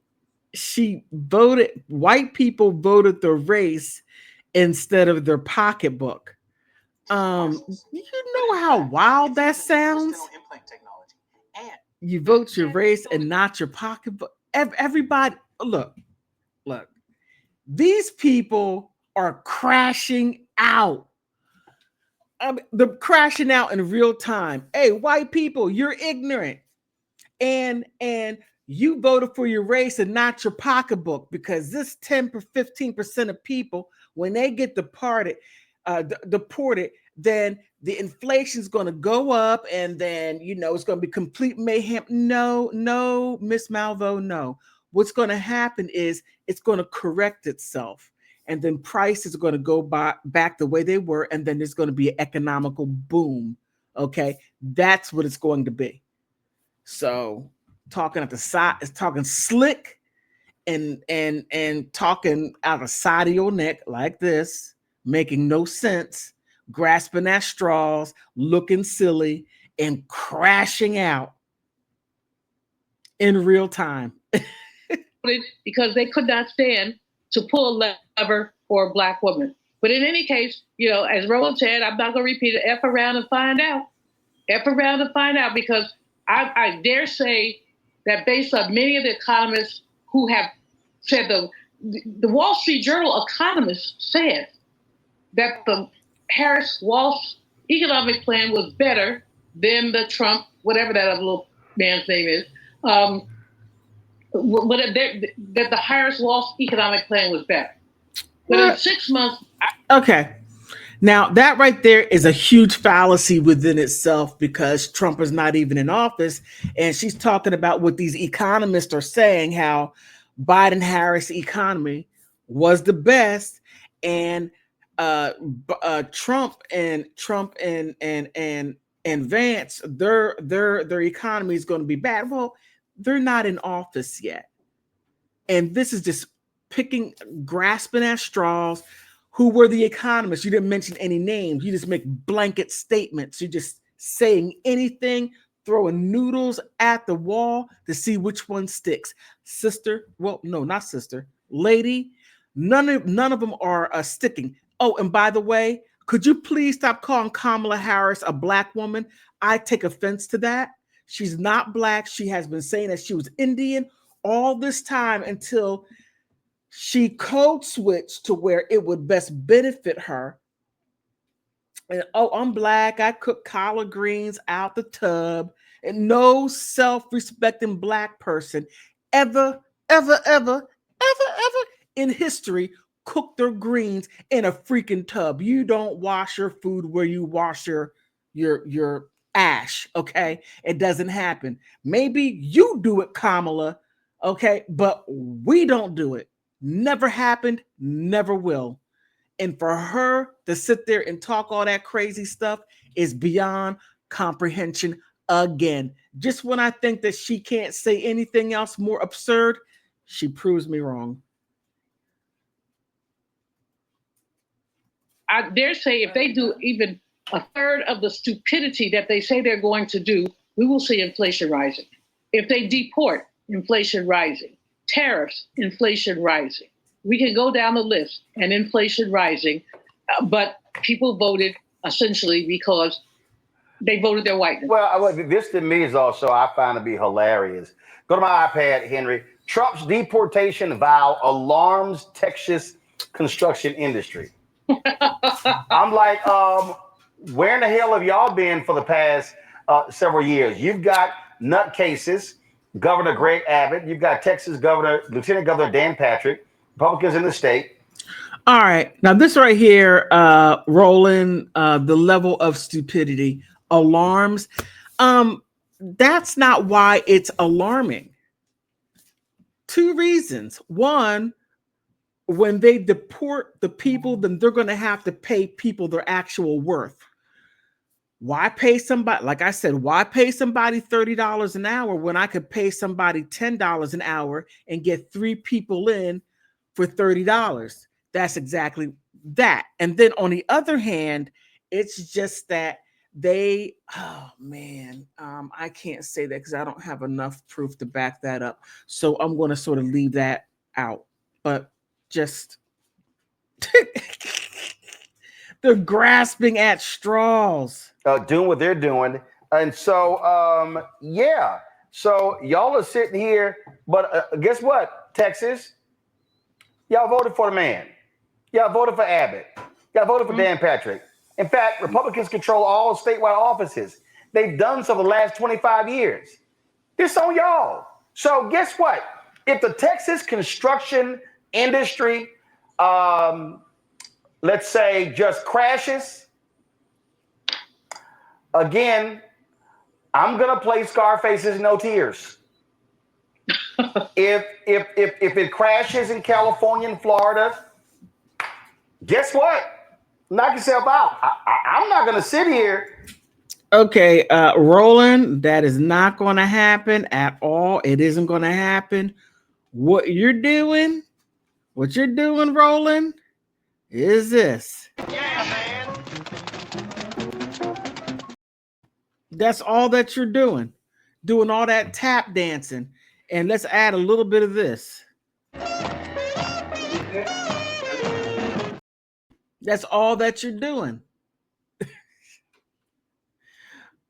White people voted the race instead of their pocketbook. You know how wild that sounds? You vote your race and not your pocketbook. Everybody, look. These people are crashing out. They're crashing out in real time. Hey, white people, you're ignorant. And you voted for your race and not your pocketbook, because this 10-15% of people, when they get deported, then the inflation is going to go up, and then it's going to be complete mayhem. No, Miss Malvo, no. What's going to happen is it's going to correct itself, and then prices are going to go back the way they were, and then there's going to be an economical boom. Okay, that's what it's going to be. So talking at the side is talking slick and talking out the side of your neck like this, making no sense, grasping at straws, looking silly, and crashing out in real time. Because they could not stand to pull a lever for a Black woman. But in any case, as Roland said, I'm not going to repeat it, F around and find out. F around and find out, because I dare say that based on many of the economists who have said, the Wall Street Journal economists said that the Harris-Walsh economic plan was better than the Trump, whatever that other little man's name is, that the Harris-Walsh economic plan was better. But in 6 months... Okay. Now, that right there is a huge fallacy within itself, because Trump is not even in office. And she's talking about what these economists are saying, how Biden-Harris economy was the best, and Trump and Vance, their economy is going to be bad. Well, they're not in office yet. And this is just grasping at straws. Who were the economists? You didn't mention any names. You just make blanket statements. You're just saying anything, throwing noodles at the wall to see which one sticks. Sister, well, no, not sister, lady, none of them are sticking. Oh, and by the way, could you please stop calling Kamala Harris a Black woman? I take offense to that. She's not Black. She has been saying that she was Indian all this time until she code switched to where it would best benefit her. And I'm Black. I cook collard greens out the tub. And no self-respecting Black person ever in history cooked their greens in a freaking tub. You don't wash your food where you wash your ash. Okay, it doesn't happen. Maybe you do it, Kamala. Okay, but we don't do it. Never happened, never will. And for her to sit there and talk all that crazy stuff is beyond comprehension again. Just when I think that she can't say anything else more absurd, she proves me wrong. I dare say if they do even a third of the stupidity that they say they're going to do, we will see inflation rising. If they deport, inflation rising. Tariffs, inflation rising. We can go down the list and inflation rising, but people voted essentially because they voted their whiteness. Well, this to me is also, I find to be hilarious. Go to my iPad, Henry. Trump's deportation vow alarms Texas construction industry. I'm like, where in the hell have y'all been for the past several years? You've got nutcases, Governor Greg Abbott. You've got Texas Governor, Lieutenant Governor Dan Patrick, Republicans in the state. All right. Now, this right here, Roland, the level of stupidity alarms. that's not why it's alarming. Two reasons. One, when they deport the people, then they're going to have to pay people their actual worth. Why pay somebody, like I said, why pay somebody $30 an hour when I could pay somebody $10 an hour and get 3 people in for $30? That's exactly that. And then on the other hand, it's just that they, oh man, I can't say that because I don't have enough proof to back that up. So I'm going to sort of leave that out. But just they're grasping at straws. Doing what they're doing. And so, yeah. So y'all are sitting here, but guess what, Texas? Y'all voted for the man. Y'all voted for Abbott. Y'all voted for Dan Patrick. In fact, Republicans control all statewide offices. They've done so for the last 25 years. This on y'all. So guess what? If the Texas construction industry, let's say, just crashes, again, I'm gonna play Scarface's No Tears. if it crashes in California and Florida, guess what? Knock yourself out. I'm not gonna sit here. Okay, Roland, that is not going to happen at all. It isn't going to happen. What you're doing, Roland, is this. Yeah, man. That's all that you're doing all that tap dancing. And let's add a little bit of this. That's all that you're doing.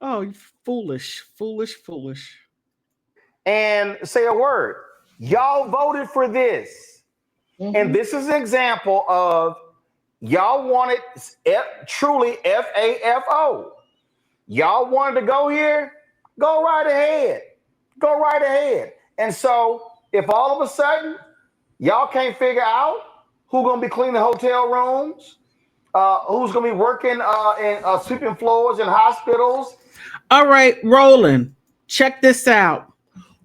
Oh, you foolish. And say a word. Y'all voted for this. Mm-hmm. And this is an example of y'all wanted truly FAFO. Y'all wanted to go here, go right ahead. And so if all of a sudden y'all can't figure out who's going to be cleaning hotel rooms, who's going to be working in sweeping floors in hospitals. All right, Roland, check this out.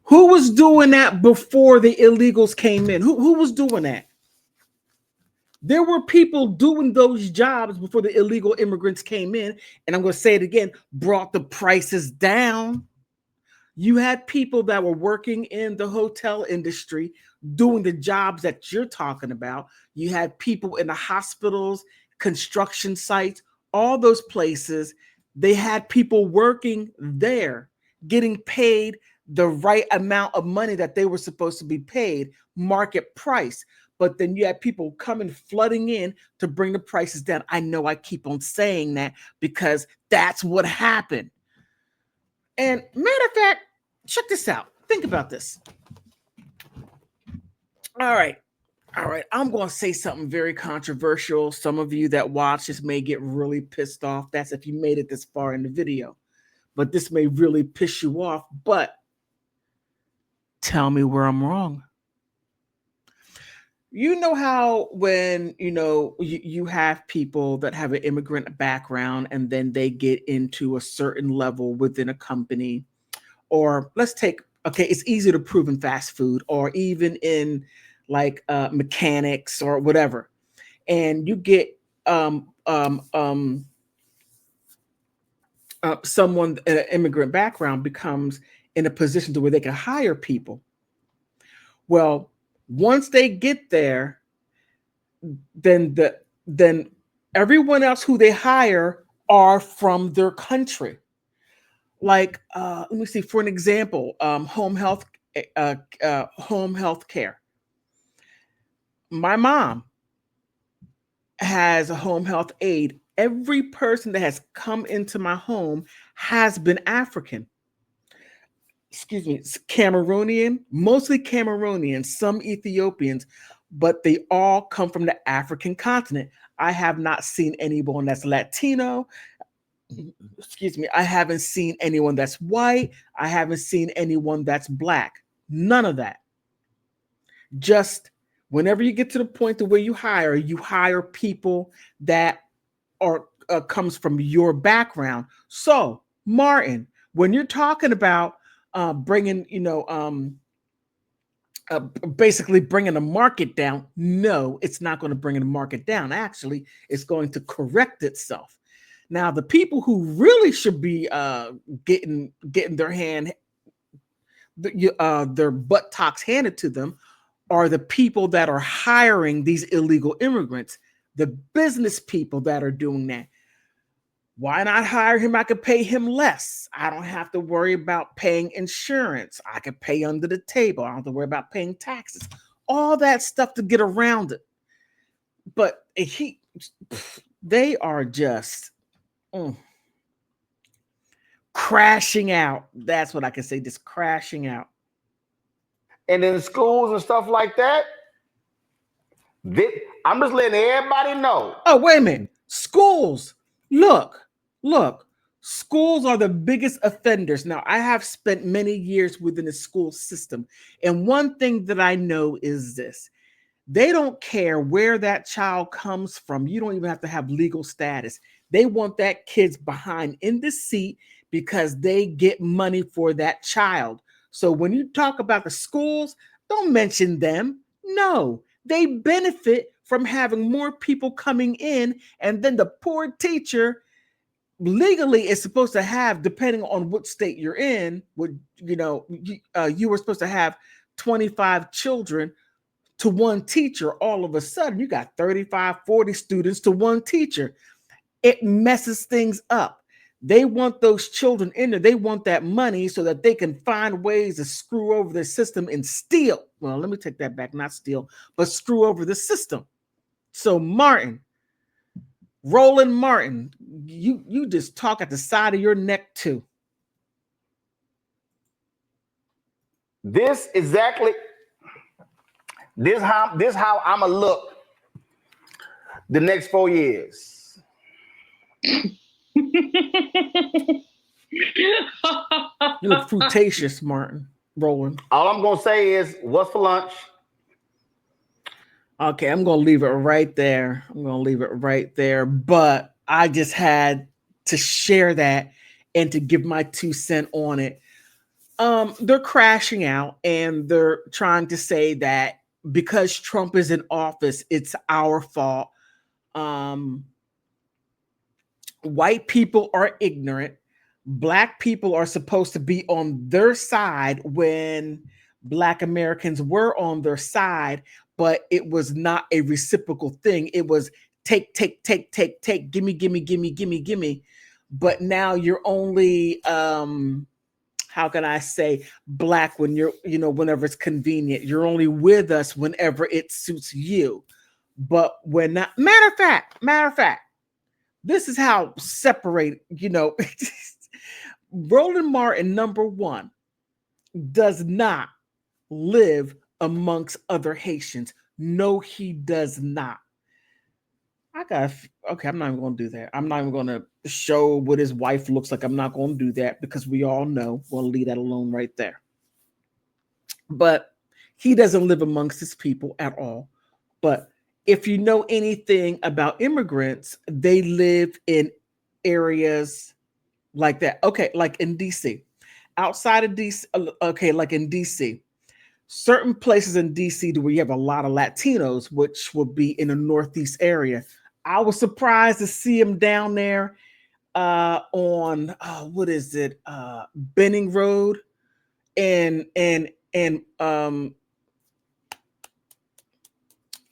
Who was doing that before the illegals came in? Who was doing that? There were people doing those jobs before the illegal immigrants came in. And I'm going to say it again, brought the prices down. You had people that were working in the hotel industry doing the jobs that you're talking about. You had people in the hospitals, construction sites, all those places. They had people working there, getting paid the right amount of money that they were supposed to be paid, market price. But then you had people coming flooding in to bring the prices down. I know I keep on saying that because that's what happened. And matter of fact, check this out. Think about this. All right. I'm going to say something very controversial. Some of you that watch this may get really pissed off. That's if you made it this far in the video. But this may really piss you off. But tell me where I'm wrong. You know how when, you have people that have an immigrant background and then they get into a certain level within a company, or let's take, it's easy to prove in fast food or even in like mechanics or whatever. And you get someone, an immigrant background becomes in a position to where they can hire people. Well, once they get there, then everyone else who they hire are from their country. Like, let me see, for an example, home health care. My mom has a home health aide. Every person that has come into my home has been African. Excuse me, Cameroonian, mostly Cameroonian, some Ethiopians, but they all come from the African continent. I have not seen anyone that's Latino. Excuse me, I haven't seen anyone that's white. I haven't seen anyone that's black. None of that. Just whenever you get to the point to where you hire people that are comes from your background. So, Martin, When you're talking about bringing, basically bringing the market down, no, it's not going to bring the market down. Actually, it's going to correct itself. Now, the people who really should be getting their buttocks handed to them are the people that are hiring these illegal immigrants, the business people that are doing that. Why not hire him? I could pay him less. I don't have to worry about paying insurance. I could pay under the table. I don't have to worry about paying taxes. All that stuff to get around it. But they are just crashing out. That's what I can say, just crashing out. And in schools and stuff like that, I'm just letting everybody know. Oh, wait a minute. Schools. Look. Schools are the biggest offenders. Now, I have spent many years within the school system. And one thing that I know is this. They don't care where that child comes from. You don't even have to have legal status. They want that kid's behind in the seat because they get money for that child. So when you talk about the schools, don't mention them. No, they benefit from having more people coming in, and then the poor teacher legally is supposed to have, depending on what state you're in, you were supposed to have 25 children to one teacher. All of a sudden, you got 35, 40 students to one teacher. It messes things up. They want those children in there. They want that money so that they can find ways to screw over the system and steal. Well, let me take that back, not steal, but screw over the system. So Roland Martin, you just talk at the side of your neck too. This how I'ma look the next 4 years. You look fruitacious, Roland. All I'm gonna say is, what's for lunch? Okay, I'm going to leave it right there. But I just had to share that and to give my 2 cents on it. They're crashing out and they're trying to say that because Trump is in office, it's our fault. White people are ignorant. Black people are supposed to be on their side when Black Americans were on their side. But it was not a reciprocal thing. It was take, gimme. But now you're only, how can I say, Black when you're, whenever it's convenient. You're only with us whenever it suits you. But when not, matter of fact, this is how separate, Roland Martin, number one, does not live amongst other Haitians. No, he does not. I'm not even going to do that. I'm not even going to show what his wife looks like. I'm not going to do that because we all know. We'll leave that alone right there. But he doesn't live amongst his people at all. But if you know anything about immigrants, they live in areas like that. Okay, like in DC. Outside of DC, okay, like in DC. Certain places in DC where you have a lot of Latinos, which will be in the Northeast area. I was surprised to see them down there on what is it? Benning Road and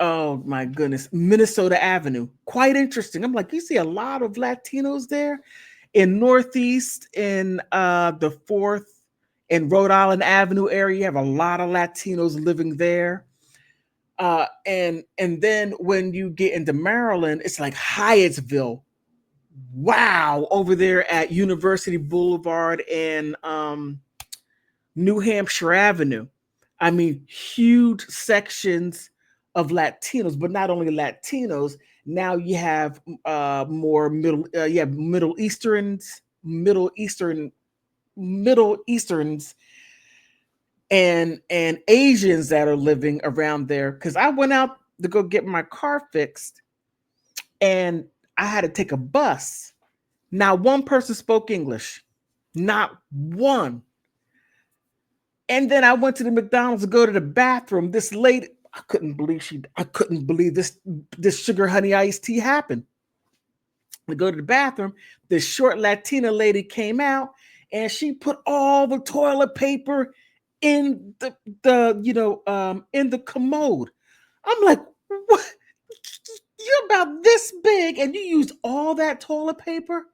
oh my goodness, Minnesota Avenue. Quite interesting. I'm like, you see a lot of Latinos there in Northeast in the 4th and Rhode Island Avenue area. You have a lot of Latinos living there. And then when you get into Maryland, it's like Hyattsville. Wow, over there at University Boulevard and New Hampshire Avenue. I mean, huge sections of Latinos, but not only Latinos. Now you have more Middle Easterns, and Asians that are living around there. Because I went out to go get my car fixed, and I had to take a bus. Now, one person spoke English. Not one. And then I went to the McDonald's to go to the bathroom. This lady, I couldn't believe this sugar honey iced tea happened. To go to the bathroom, this short Latina lady came out and she put all the toilet paper in in the commode. I'm like, what? You're about this big and you used all that toilet paper?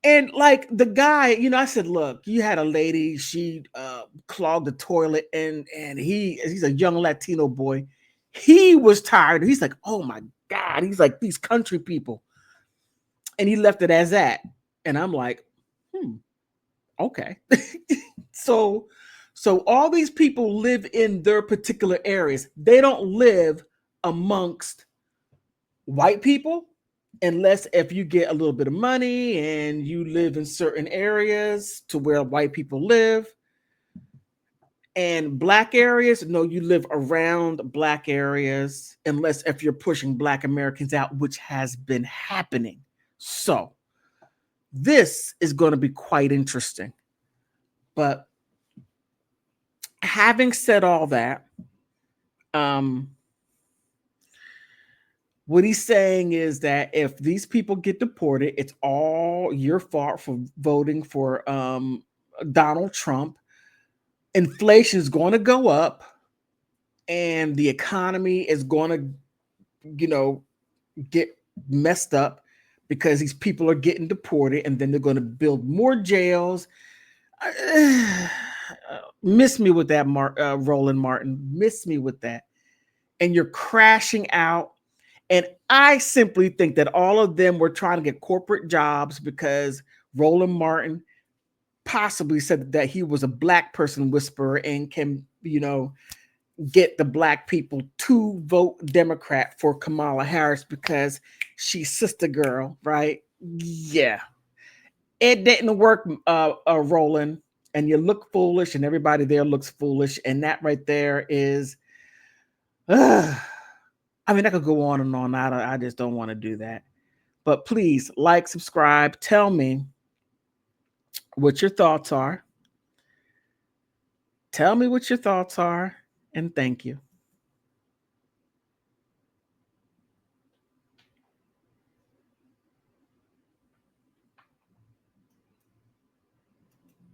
And like the guy, I said, look, you had a lady, she clogged the toilet, and he's a young Latino boy. He was tired. He's like, oh my God. He's like, these country people. And he left it as that. And I'm like, okay. So all these people live in their particular areas. They don't live amongst white people unless if you get a little bit of money and you live in certain areas to where white people live. And black areas, no, you live around black areas unless if you're pushing black Americans out, which has been happening. So this is going to be quite interesting. But having said all that, what he's saying is that if these people get deported, it's all your fault for voting for Donald Trump. Inflation is going to go up and the economy is going to, get messed up because these people are getting deported, and then they're going to build more jails. Miss me with that, Roland Martin. Miss me with that. And you're crashing out. And I simply think that all of them were trying to get corporate jobs because Roland Martin possibly said that he was a black person whisperer and can, get the black people to vote Democrat for Kamala Harris because she's sister girl, right? Yeah. It didn't work, Roland, and you look foolish and everybody there looks foolish. And that right there is, I could go on and on. I just don't want to do that. But please like, subscribe, tell me what your thoughts are. Tell me what your thoughts are, and thank you.